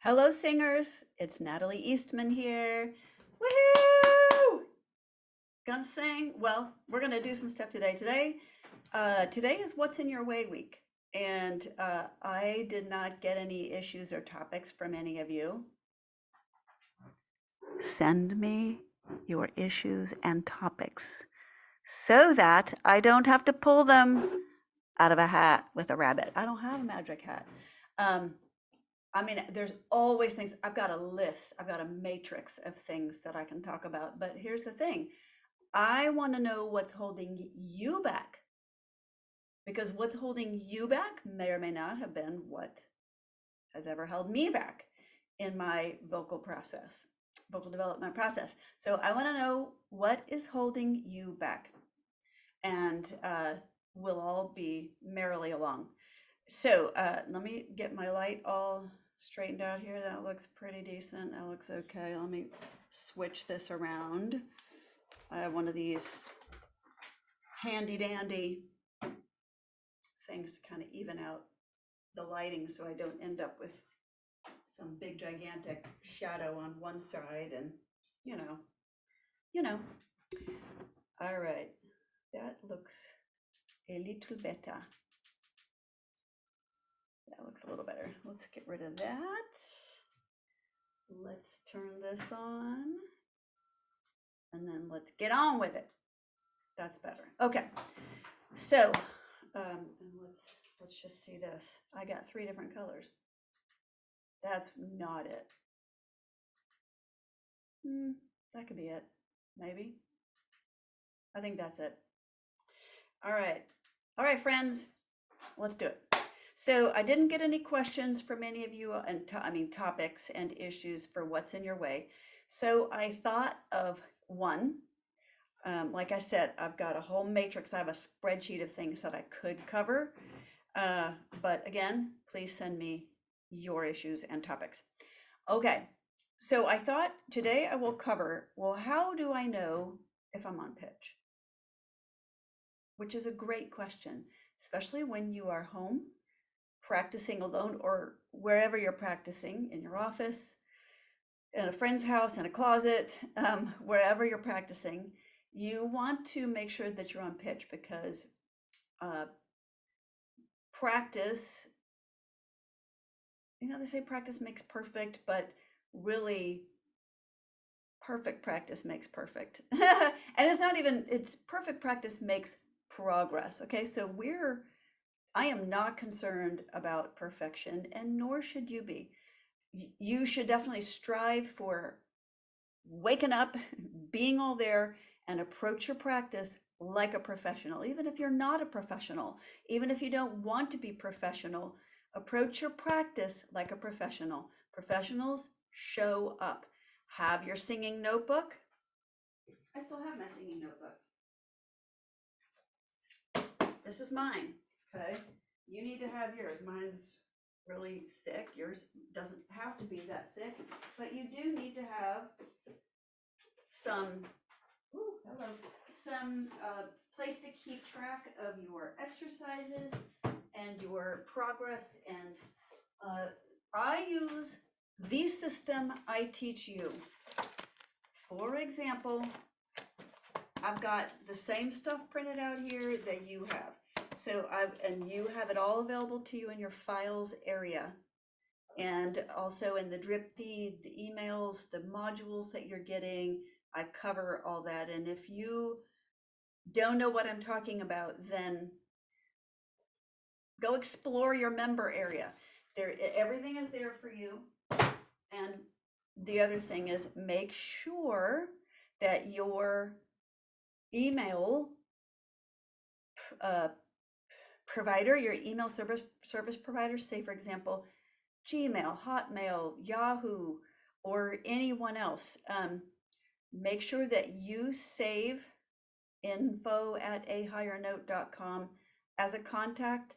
Hello, singers. It's Natalie Eastman here. Woohoo! Gonna sing? Well, we're gonna do some stuff today. Today is What's in Your Way week, and I did not get any issues or topics from any of you. Send me your issues and topics so that I don't have to pull them out of a hat with a rabbit. I don't have a magic hat. Um, I mean, there's always things. I've got a list, I've got a matrix of things that I can talk about. But here's the thing, I want to know what's holding you back, because what's holding you back may or may not have been what has ever held me back in my vocal development process. So I want to know what is holding you back, and we'll all be merrily along. So let me get my light all straightened out here. That looks pretty decent. That looks okay. Let me switch this around. I have one of these handy dandy things to kind of even out the lighting so I don't end up with some big gigantic shadow on one side and you know, you know. All right, that looks a little better. That looks a little better. Let's get rid of that. Let's turn this on. And then let's get on with it. That's better. Okay. So, and let's just see this. I got 3 different colors. That's not it. That could be it. Maybe. I think that's it. All right. All right, friends. Let's do it. So I didn't get any questions from any of you, and topics and issues for what's in your way. So I thought of one. Like I said, I've got a whole matrix. I have a spreadsheet of things that I could cover. But again, please send me your issues and topics. Okay, so I thought today I will cover, well, how do I know if I'm on pitch? Which is a great question, especially when you are home practicing alone or wherever you're practicing, in your office, in a friend's house, in a closet, wherever you're practicing. You want to make sure that you're on pitch, because practice, they say practice makes perfect, but really perfect practice makes perfect. And it's perfect practice makes progress. Okay, so I am not concerned about perfection, and nor should you be. You should definitely strive for waking up, being all there, and approach your practice like a professional. Even if you're not a professional, even if you don't want to be professional, approach your practice like a professional. Professionals show up. Have your singing notebook. I still have my singing notebook. This is mine, okay? You need to have yours. Mine's really thick. Yours doesn't have to be that thick, but you do need to have some place to keep track of your exercises and your progress. And I use the system I teach you. For example, I've got the same stuff printed out here that you have. So and you have it all available to you in your files area, and also in the drip feed, the emails, the modules that you're getting. I cover all that. And if you don't know what I'm talking about, then go explore your member area. Everything is there for you. And the other thing is, make sure that your email provider, your email service provider, say for example, Gmail, Hotmail, Yahoo, or anyone else, make sure that you save info@ahighernote.com as a contact,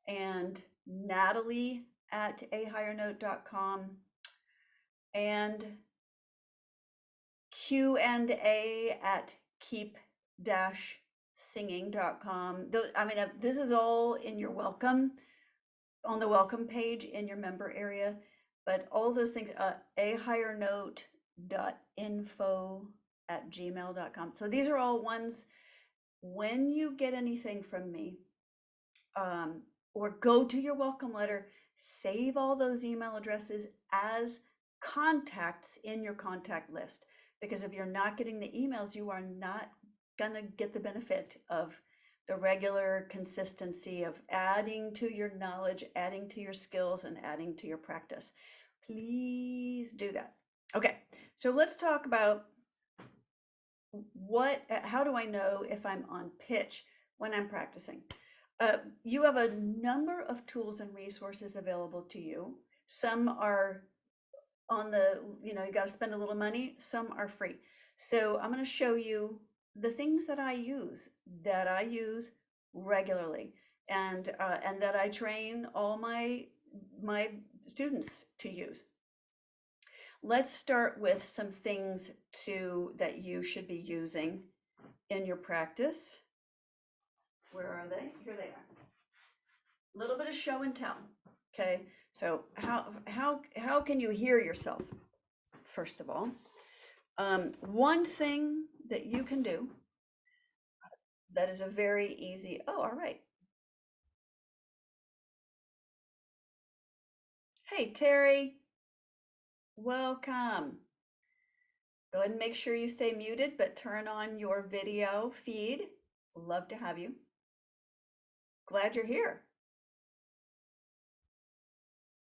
and Natalie@ahighernote.com, and Q&A@keep-singing.com. This is all in your welcome, on the welcome page in your member area. but all those things, ahighernote.info@gmail.com. So these are all ones, when you get anything from me, or go to your welcome letter, save all those email addresses as contacts in your contact list. Because if you're not getting the emails, you are not gonna get the benefit of the regular consistency of adding to your knowledge, adding to your skills, and adding to your practice. Please do that. Okay, so let's talk about how do I know if I'm on pitch when I'm practicing? You have a number of tools and resources available to you. Some are on the, you got to spend a little money. Some are free. So I'm going to show you the things that I use regularly, and that I train all my students to use. Let's start with some things that you should be using in your practice. Where are they? Here they are. A little bit of show and tell. Okay, so how can you hear yourself? First of all, one thing that you can do that is a very easy. Oh, all right. Hey, Terry. Welcome. Go ahead and make sure you stay muted, but turn on your video feed. Love to have you. Glad you're here.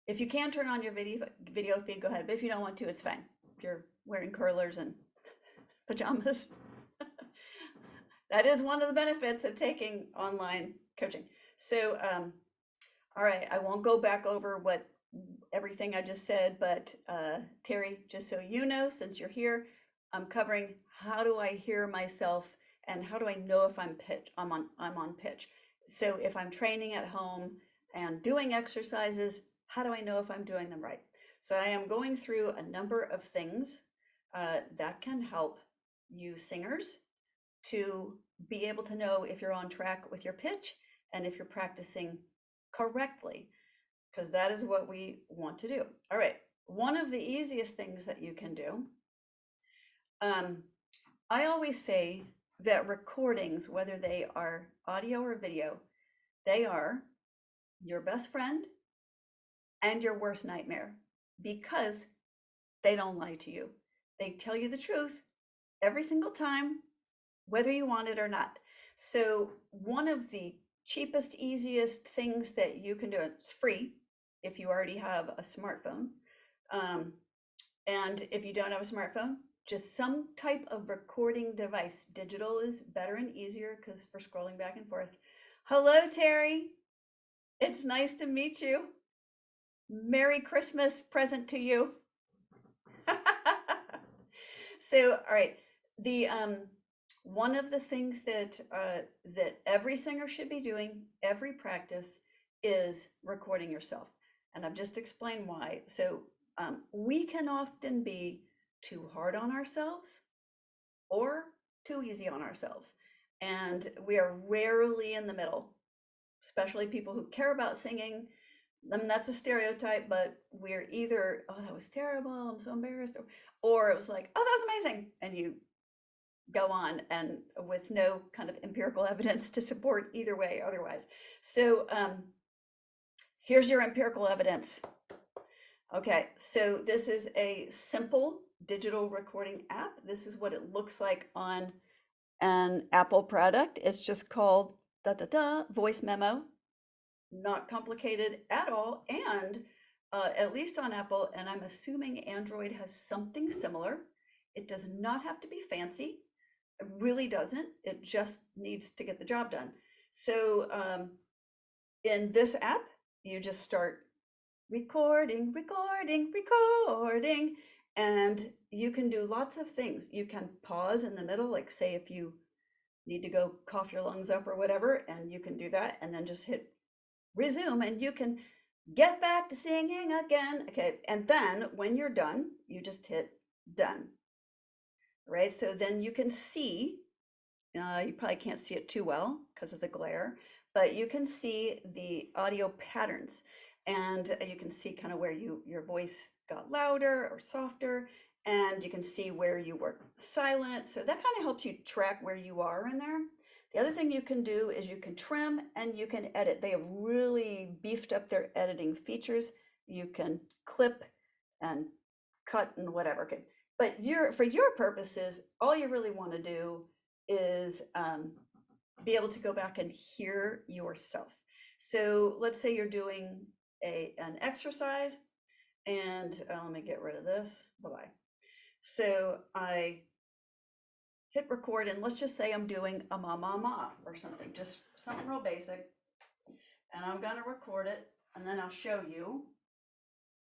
If you can turn on your video feed, go ahead. But if you don't want to, it's fine. If you're wearing curlers and pajamas. That is one of the benefits of taking online coaching. So, all right, I won't go back over everything I just said, but Terry, just so you know, since you're here, I'm covering how do I hear myself and how do I know if I'm on pitch. So if I'm training at home and doing exercises, how do I know if I'm doing them right? So I am going through a number of things that can help you singers to be able to know if you're on track with your pitch and if you're practicing correctly, because that is what we want to do. All right, one of the easiest things that you can do, I always say that recordings, whether they are audio or video, they are your best friend and your worst nightmare, because they don't lie to you. They tell you the truth every single time, whether you want it or not. So one of the cheapest, easiest things that you can do, it's free if you already have a smartphone. And if you don't have a smartphone, just some type of recording device. Digital is better and easier because for scrolling back and forth. Hello, Terry. It's nice to meet you. Merry Christmas present to you. So, all right, the one of the things that every singer should be doing every practice is recording yourself, and I've just explained why. So we can often be too hard on ourselves or too easy on ourselves, and we are rarely in the middle, especially people who care about singing. I mean, that's a stereotype, but we're either, oh, that was terrible, I'm so embarrassed, or it was like, oh, that was amazing, and you go on, and with no kind of empirical evidence to support either way otherwise. So here's your empirical evidence. Okay, so this is a simple digital recording app. This is what it looks like on an Apple product. It's just called Voice Memo. Not complicated at all, and at least on Apple, and I'm assuming Android has something similar. It does not have to be fancy. It really doesn't. It just needs to get the job done. So in this app, you just start recording, and you can do lots of things. You can pause in the middle, like say if you need to go cough your lungs up or whatever, and you can do that, and then just hit resume, and you can get back to singing again. Okay, and then when you're done, you just hit done. Right, so then you can see, you probably can't see it too well because of the glare, but you can see the audio patterns. and you can see kind of where your voice got louder or softer, and you can see where you were silent. So that kind of helps you track where you are in there. The other thing you can do is you can trim and you can edit. They have really beefed up their editing features. You can clip and cut and whatever. Okay. But for your purposes, all you really want to do is be able to go back and hear yourself. So let's say you're doing an exercise, and let me get rid of this. Bye-bye. So I hit record, and let's just say I'm doing a ma ma ma or something, just something real basic. And I'm going to record it, and then I'll show you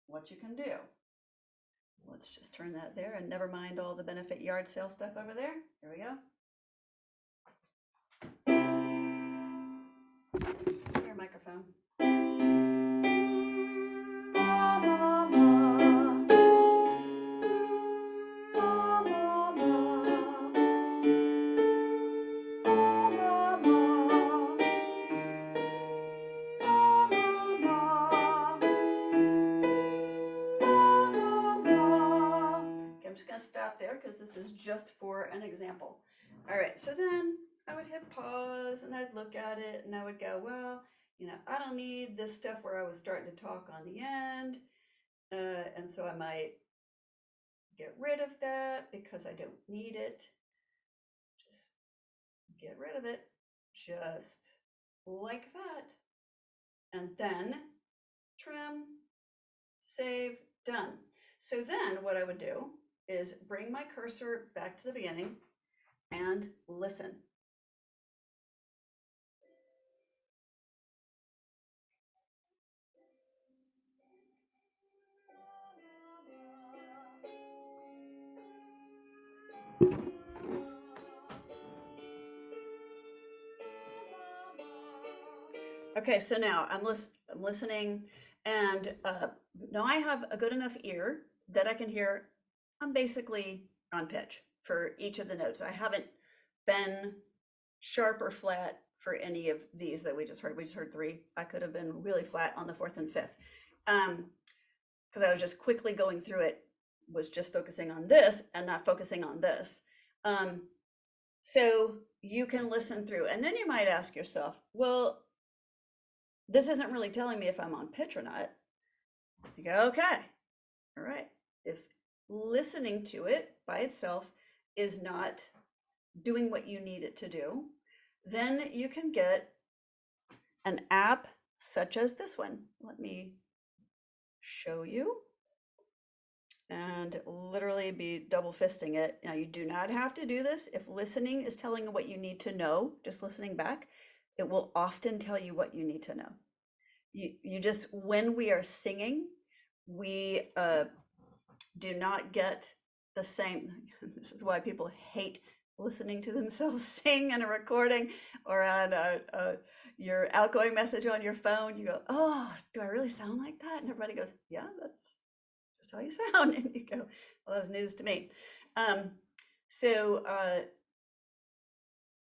what you can do. Let's just turn that there, and never mind all the benefit yard sale stuff over there. Here we go. Your microphone. I'm just going to stop there because this is just for an example. All right, so then I would hit pause and I'd look at it and I would go, well, I don't need this stuff where I was starting to talk on the end. And so I might get rid of that because I don't need it. Just get rid of it, just like that. And then trim, save, done. So then what I would do is bring my cursor back to the beginning and listen. Okay, so now I'm listening, and now I have a good enough ear that I can hear I'm basically on pitch for each of the notes. I haven't been sharp or flat for any of these that we just heard. We just heard three. I could have been really flat on the fourth and fifth. Because I was just quickly going through it, was just focusing on this and not focusing on this. So you can listen through, and then you might ask yourself, well, this isn't really telling me if I'm on pitch or not. You go, okay, all right. If listening to it by itself is not doing what you need it to do, then you can get an app such as this one. Let me show you and literally be double fisting it. Now, you do not have to do this. If listening is telling you what you need to know, just listening back, it will often tell you what you need to know. You just, when we are singing, we do not get the same. This is why people hate listening to themselves sing in a recording or on your outgoing message on your phone. You go, oh, do I really sound like that? And everybody goes, yeah, that's just how you sound. And you go, well, that's news to me.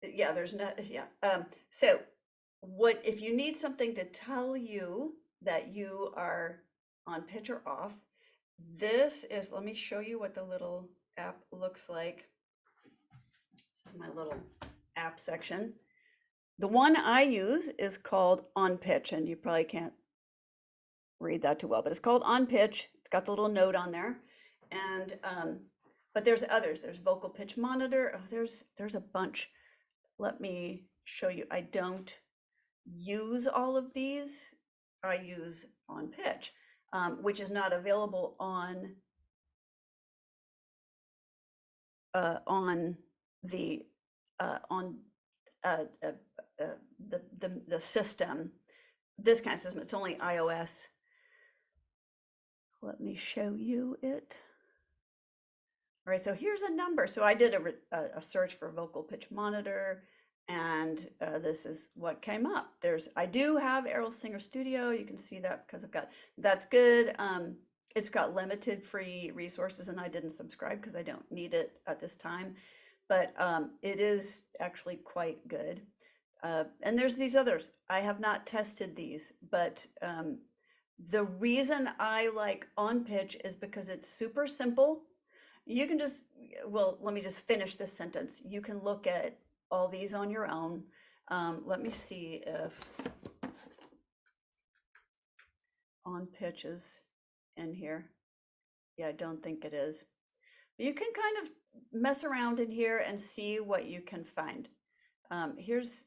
Yeah, there's no, yeah. So what if you need something to tell you that you are on pitch or off? This is, let me show you what the little app looks like. This is my little app section. The one I use is called On Pitch, and you probably can't read that too well, but it's called On Pitch. It's got the little note on there. And but there's others. There's Vocal Pitch Monitor. Oh, there's a bunch. Let me show you. I don't use all of these. I use On Pitch, which is not available on the the system, this kind of system. It's only iOS. Let me show you it. All right, so here's a number. So I did a search for Vocal Pitch Monitor, and this is what came up. I do have Errol Singer Studio. You can see that because I've got, that's good. It's got limited free resources, and I didn't subscribe because I don't need it at this time, but it is actually quite good. And there's these others. I have not tested these, but The reason I like on pitch is because it's super simple. You can just, well, let me just finish this sentence. You can look at all these on your own. Let me see if on pitch is in here. Yeah, I don't think it is. But you can kind of mess around in here and see what you can find. Here's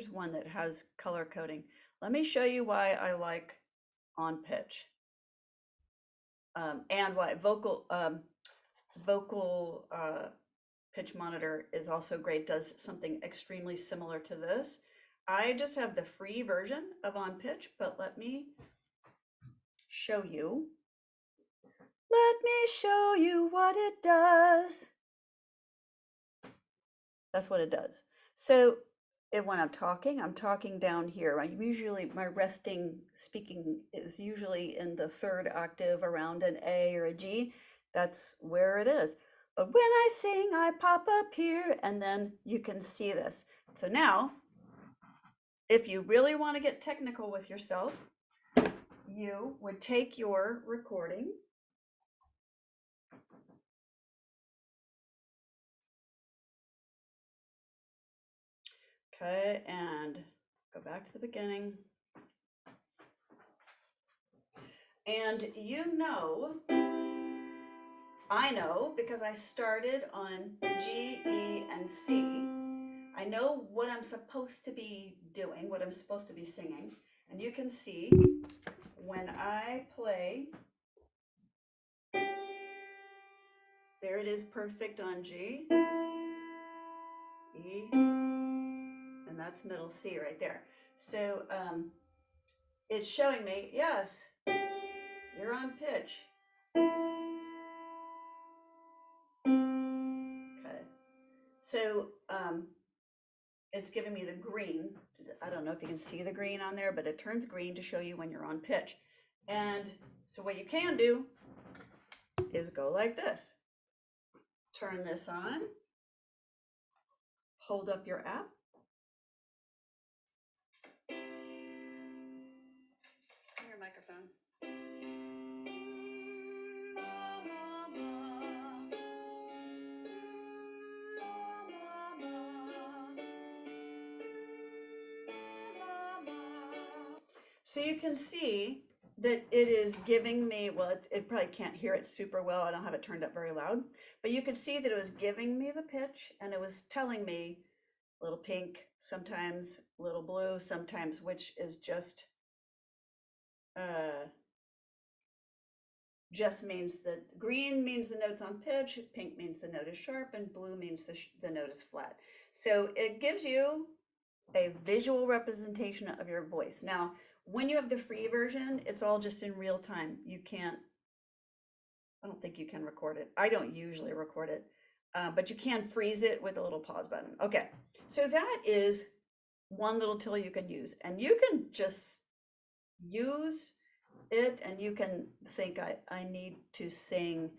one that has color coding. Let me show you why I like on pitch, and why vocal pitch monitor is also great, does something extremely similar to this. I just have the free version of on pitch, but let me show you. Let me show you what it does. That's what it does. So when I'm talking down here. My resting speaking is usually in the third octave around an A or a G. That's where it is. But when I sing, I pop up here, and then you can see this. So now, if you really want to get technical with yourself, you would take your recording. Okay, and go back to the beginning. And I know because I started on G, E, and C. I know what I'm supposed to be doing, what I'm supposed to be singing. And you can see when I play, there it is, perfect on G, E, and that's middle C right there. So it's showing me, yes, you're on pitch. Okay. So it's giving me the green. I don't know if you can see the green on there, but it turns green to show you when you're on pitch. And so what you can do is go like this. Turn this on. Hold up your app. Your microphone. So you can see that it is giving me, well, it probably can't hear it super well. I don't have it turned up very loud, but you could see that it was giving me the pitch, and it was telling me little pink, sometimes little blue, sometimes, which is just means that green means the note's on pitch, pink means the note is sharp, and blue means the note is flat. So it gives you a visual representation of your voice. Now, when you have the free version, it's all just in real time. I don't think you can record it. I don't usually record it, but you can freeze it with a little pause button. Okay, so that is one little tool you can use, and you can just use it, and you can think, I need to sing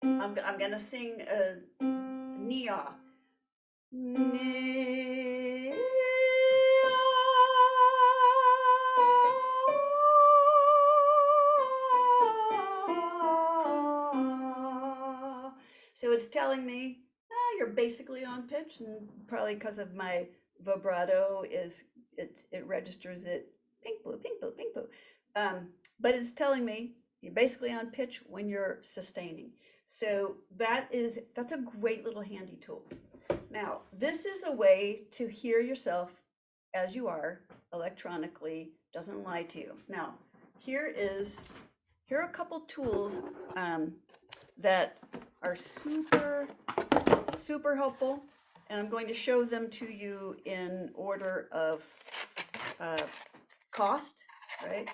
I'm gonna sing Nia. So it's telling me, you're basically on pitch, and probably because of my vibrato it registers it pink blue, pink blue, pink blue. But it's telling me you're basically on pitch when you're sustaining. So that's a great little handy tool. Now, this is a way to hear yourself as you are electronically, doesn't lie to you. Now, here are a couple tools that are super, super helpful, and I'm going to show them to you in order of cost, right?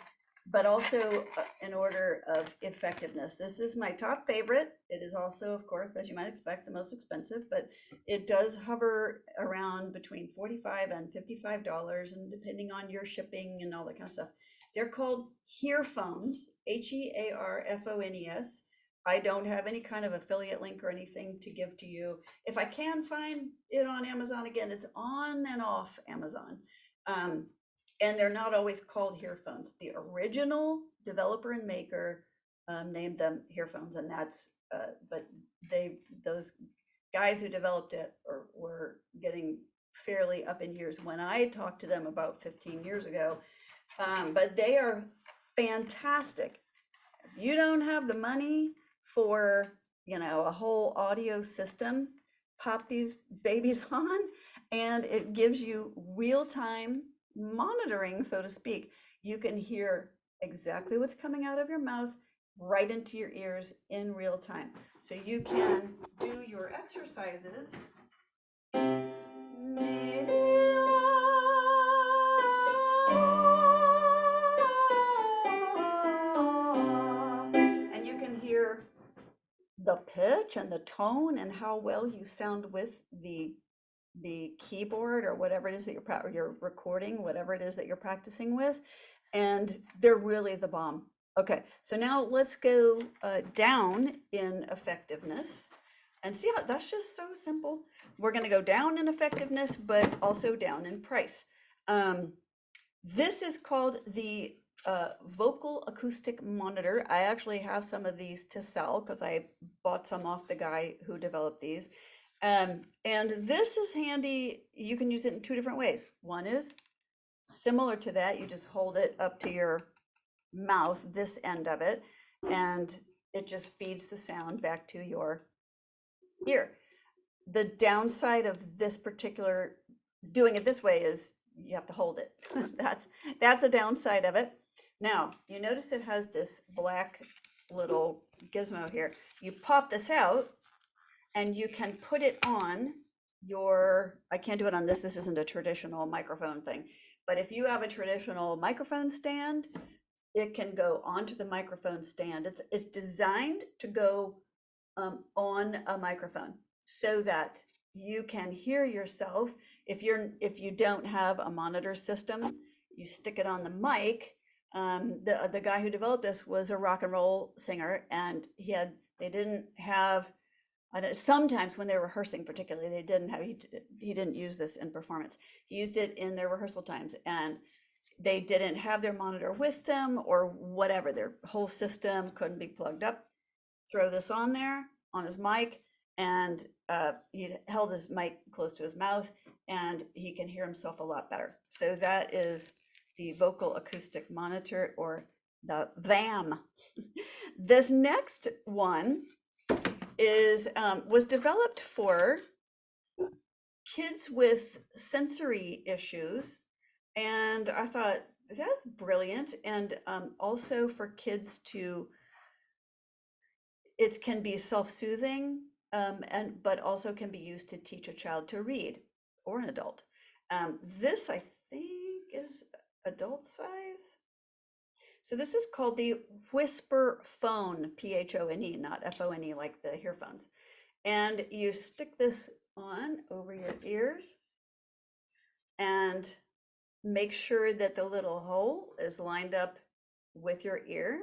But also in order of effectiveness. This is my top favorite. It is also, of course, as you might expect, the most expensive, but it does hover around between $45 and $55, and depending on your shipping and all that kind of stuff. They're called Hearfones, Hearfones. I don't have any kind of affiliate link or anything to give to you. If I can find it on Amazon, again, it's on and off Amazon. And they're not always called Hearfones. The original developer and maker named them Hearfones, and that's, but those guys who developed it were getting fairly up in years when I talked to them about 15 years ago. But they are fantastic. If you don't have the money for, a whole audio system, pop these babies on, and it gives you real-time monitoring, so to speak. You can hear exactly what's coming out of your mouth right into your ears in real time. So you can do your exercises. And you can hear the pitch and the tone and how well you sound with the keyboard or whatever it is that you're recording, whatever it is that you're practicing with, and they're really the bomb. Okay, so now let's go down in effectiveness and see how that's just so simple. We're going to go down in effectiveness, but also down in price. This is called the Vocal Acoustic Monitor. I actually have some of these to sell because I bought some off the guy who developed these. And this is handy. You can use it in two different ways. One is similar to that. You just hold it up to your mouth, this end of it, and it just feeds the sound back to your ear. The downside of this particular, doing it this way, is you have to hold it. That's the downside of it. Now, you notice it has this black little gizmo here. You pop this out, and you can put it on your, I can't do it on this isn't a traditional microphone thing, but if you have a traditional microphone stand, it can go onto the microphone stand. It's designed to go on a microphone so that you can hear yourself. If you don't have a monitor system, you stick it on the mic. The guy who developed this was a rock and roll singer, and they didn't have, sometimes when they're rehearsing particularly, they didn't have, he didn't use this in performance. He used it in their rehearsal times, and they didn't have their monitor with them or whatever, their whole system couldn't be plugged up. Throw this on there, on his mic, and he held his mic close to his mouth, and he can hear himself a lot better. So that is the Vocal Acoustic Monitor, or the VAM. This next one was developed for kids with sensory issues, and I thought that's brilliant. And also for kids it can be self-soothing, but also can be used to teach a child to read, or an adult. This, I think, is adult size. So this is called the Whisper Phone, P-H-O-N-E, not F-O-N-E like the Hearfones. And you stick this on over your ears and make sure that the little hole is lined up with your ear,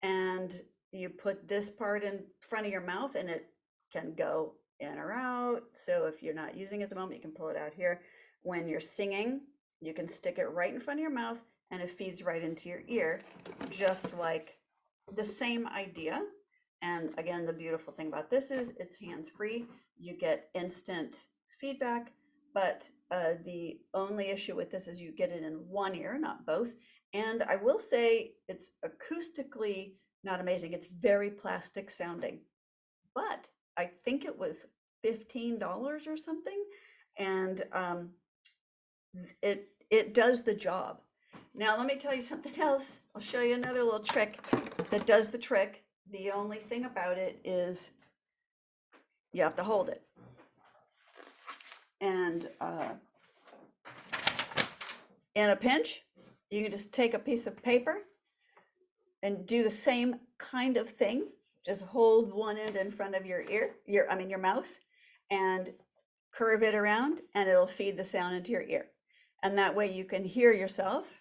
and you put this part in front of your mouth, and it can go in or out. So if you're not using it at the moment, you can pull it out here. When you're singing, you can stick it right in front of your mouth, and it feeds right into your ear, just like the same idea. And again, the beautiful thing about this is it's hands-free. You get instant feedback, but the only issue with this is you get it in one ear, not both. And I will say it's acoustically not amazing. It's very plastic sounding, but I think it was $15 or something. And it does the job. Now, let me tell you something else. I'll show you another little trick that does the trick. The only thing about it is you have to hold it. And in a pinch, you can just take a piece of paper and do the same kind of thing. Just hold one end in front of your your mouth, and curve it around, and it'll feed the sound into your ear. And that way you can hear yourself.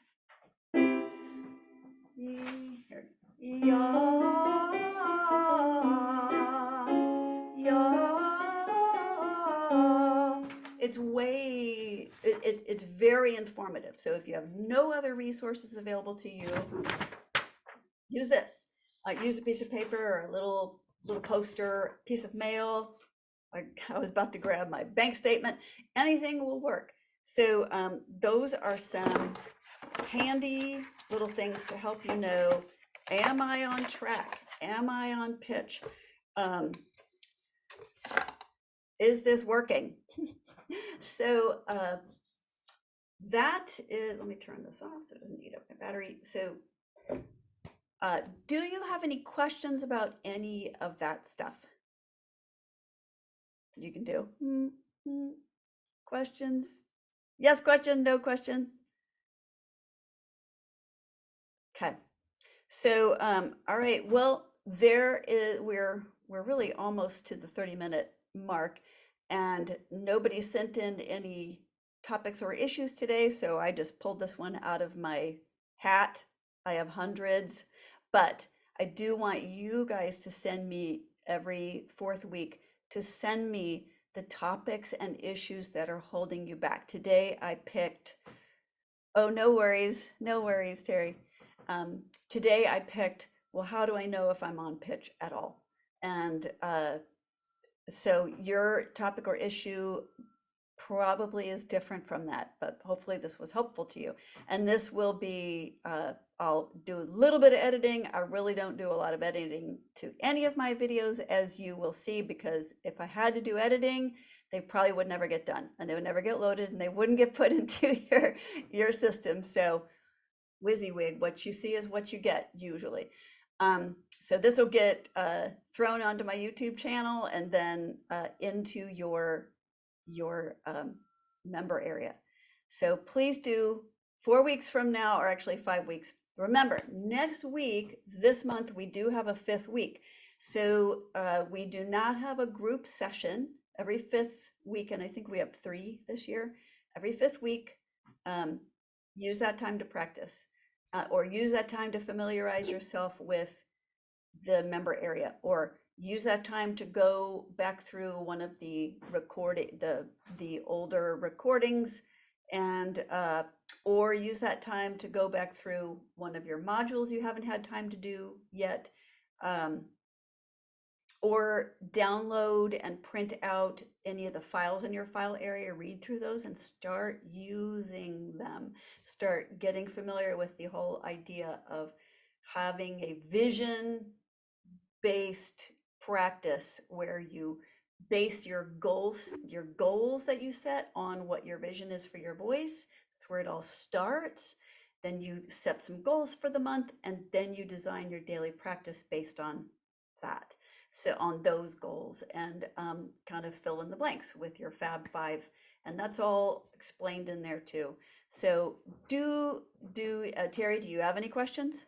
it's it's very informative. So if you have no other resources available to you, use this. Use a piece of paper or a little poster, piece of mail. I was about to grab my bank statement. Anything will work. So those are some handy little things to help you know, am I on track? Am I on pitch? Is this working? So that is, let me turn this off so it doesn't eat up my battery. So do you have any questions about any of that stuff? You can do questions. Yes, question, no question. Okay. So, all right. Well, we're really almost to the 30-minute mark, and nobody sent in any topics or issues today, so I just pulled this one out of my hat. I have hundreds, but I do want you guys to send me every fourth week to send me the topics and issues that are holding you back. Today I picked, oh, no worries, Terry. Today I picked, well, how do I know if I'm on pitch at all? And so your topic or issue probably is different from that, but hopefully this was helpful to you. And this will be, I'll do a little bit of editing. I really don't do a lot of editing to any of my videos, as you will see, because if I had to do editing, they probably would never get done and they would never get loaded and they wouldn't get put into your system. So WYSIWYG, what you see is what you get usually. So this will get thrown onto my YouTube channel and then into your member area. So please do 4 weeks from now, or actually 5 weeks. Remember, next week, this month, we do have a 5th week. So we do not have a group session every 5th week, and I think we have 3 this year. Every 5th week, use that time to practice, or use that time to familiarize yourself with the member area, or use that time to go back through one of the older recordings, and or use that time to go back through one of your modules you haven't had time to do yet, or download and print out any of the files in your file area, read through those and start using them. Start getting familiar with the whole idea of having a vision-based practice where you base your goals that you set on what your vision is for your voice. That's where it all starts. Then you set some goals for the month, and then you design your daily practice based on that. So on those goals, and kind of fill in the blanks with your Fab Five, and that's all explained in there too. So Terry, do you have any questions?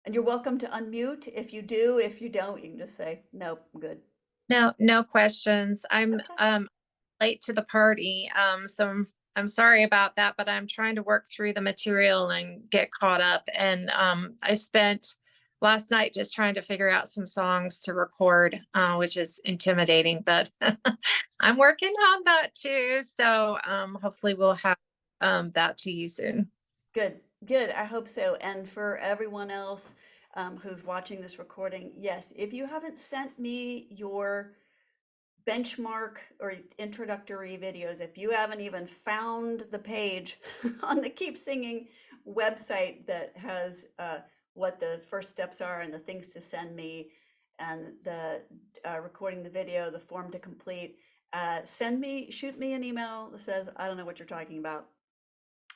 And you're welcome to unmute if you do. If you don't, you can just say, nope, I'm good. No questions. I'm Okay. late to the party. So I'm sorry about that, but I'm trying to work through the material and get caught up. And I spent last night just trying to figure out some songs to record, which is intimidating, but I'm working on that too. So hopefully we'll have that to you soon. Good. I hope so. And for everyone else who's watching this recording, yes, if you haven't sent me your benchmark or introductory videos, if you haven't even found the page on the Keep Singing website that has what the first steps are and the things to send me, and the recording the video, the form to complete, shoot me an email that says, I don't know what you're talking about.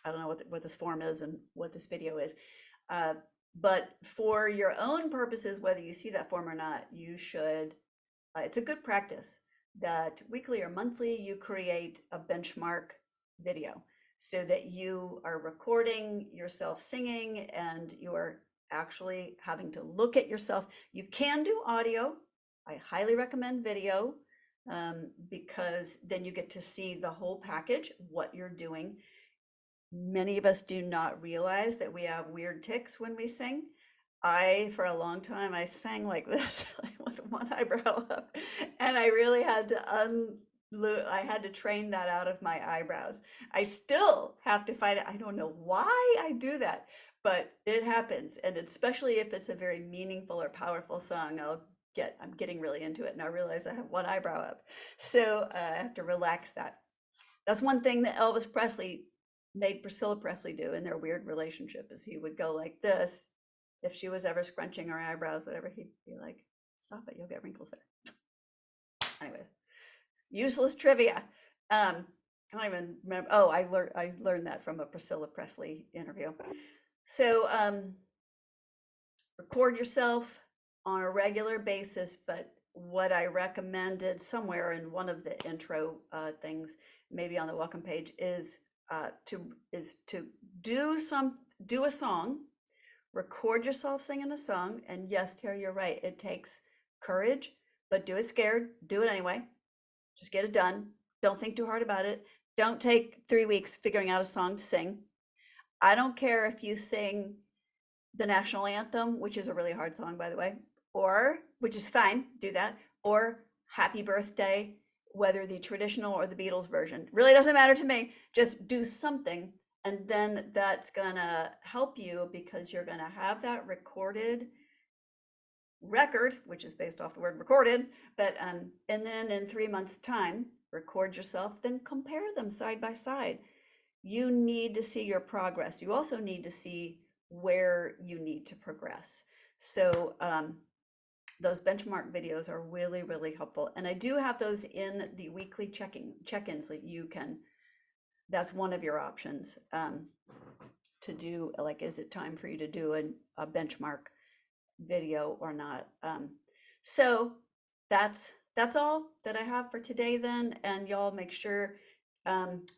I don't know what this form is and what this video is. But for your own purposes, whether you see that form or not, you should, it's a good practice that weekly or monthly you create a benchmark video so that you are recording yourself singing and you are actually having to look at yourself. You can do audio. I highly recommend video, because then you get to see the whole package, what you're doing. Many of us do not realize that we have weird tics when we sing. For a long time, I sang like this. with one eyebrow up, and I really had to I had to train that out of my eyebrows. I still have to fight it. I don't know why I do that, but it happens. And especially if it's a very meaningful or powerful song, I'm getting really into it and I realize I have one eyebrow up. So I have to relax that. That's one thing that Elvis Presley made Priscilla Presley do in their weird relationship is he would go like this. If she was ever scrunching her eyebrows, whatever, he'd be like, stop it, you'll get wrinkles there. Anyways, useless trivia. I don't even remember. Oh, I learned that from a Priscilla Presley interview. So record yourself on a regular basis, but what I recommended somewhere in one of the intro things, maybe on the welcome page, is to do a song, record yourself singing a song, and yes, Terry, you're right. It takes courage, but do it scared. Do it anyway. Just get it done. Don't think too hard about it. Don't take 3 weeks figuring out a song to sing. I don't care if you sing the national anthem, which is a really hard song, by the way, or, which is fine, do that, or Happy Birthday, whether the traditional or the Beatles version. Really doesn't matter to me. Just do something, and then that's gonna help you because you're gonna have that recorded record, which is based off the word recorded, but and then in 3 months' time, record yourself, then compare them side by side. You need to see your progress. You also need to see where you need to progress. So those benchmark videos are really, really helpful. And I do have those in the weekly check-ins that you can, that's one of your options to do, like, is it time for you to do a benchmark video or not? So that's all that I have for today then. And y'all make sure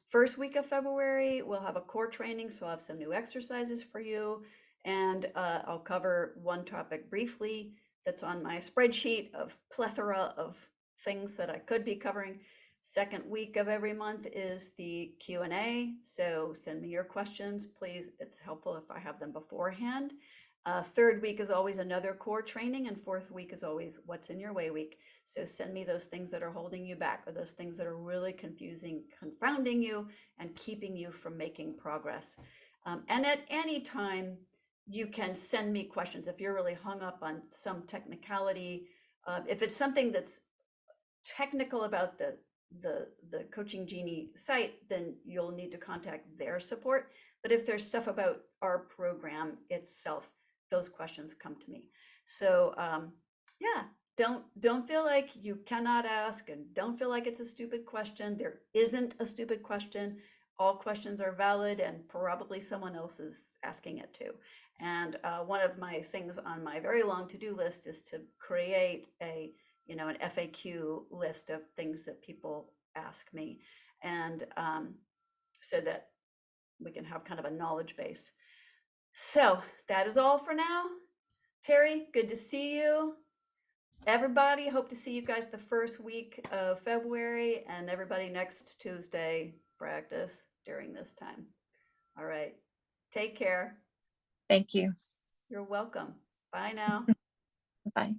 first week of February, we'll have a core training, so I'll have some new exercises for you. And I'll cover one topic briefly that's on my spreadsheet of plethora of things that I could be covering. Second week of every month is the Q&A, so send me your questions, please. It's helpful if I have them beforehand. Third week is always another core training, and fourth week is always what's in your way week. So send me those things that are holding you back, or those things that are really confusing, confounding you, and keeping you from making progress. And at any time, you can send me questions if you're really hung up on some technicality. If it's something that's technical about the Coaching Genie site, then you'll need to contact their support. But if there's stuff about our program itself, those questions come to me. So yeah, don't feel like you cannot ask, and don't feel like it's a stupid question. There isn't a stupid question. All questions are valid, and probably someone else is asking it too. And one of my things on my very long to-do list is to create an FAQ list of things that people ask me, and so that we can have kind of a knowledge base. So that is all for now. Terry, good to see you. Everybody, hope to see you guys the first week of February, and everybody next Tuesday practice during this time. All right. Take care. Thank you. You're welcome. Bye now. Bye.